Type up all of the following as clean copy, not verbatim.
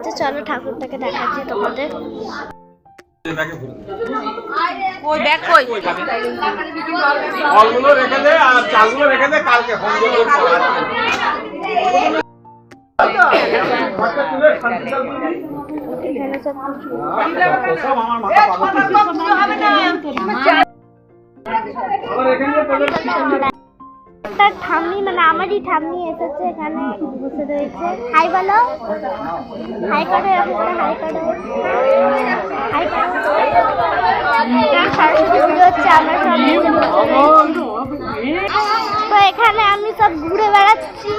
তো চলো ঠাকুরটাকে দেখাচ্ছি তোমাদের। ওই ব্যাগ কই? ফলগুলো রেখে দে আর চালগুলো রেখে দে, কালকে ফোন করে তার ঠাম্মি মানে আমারই ঠাম্মি এসেছে এখানে বসে রয়েছে। হাই বলো, হাই করো, হাই করো, হাই করো। সরস্বতী পুজো হচ্ছে, আমরা সব নিচে বসে রয়েছি। তো এখানে আমি সব ঘুরে বেড়াচ্ছি।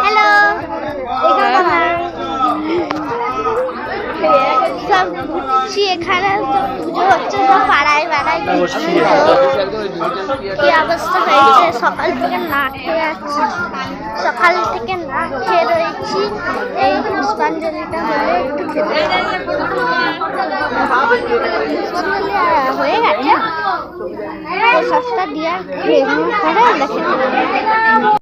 হ্যালো, সব ঘুরছি এখানে। পুজো হচ্ছে, সব পাড়ায় বেড়ায় কি অবস্থা হয়েছে। সকাল থেকে না খেয়ে আছি, সকাল থেকে না খেয়ে রয়েছি। এই পুষ্পাঞ্জলিটা হলে একটু খেতে পুষ্পাঞ্জলি হয়ে গেছে, সস্তা দিয়ে খেয়ে করে আমরা খেতে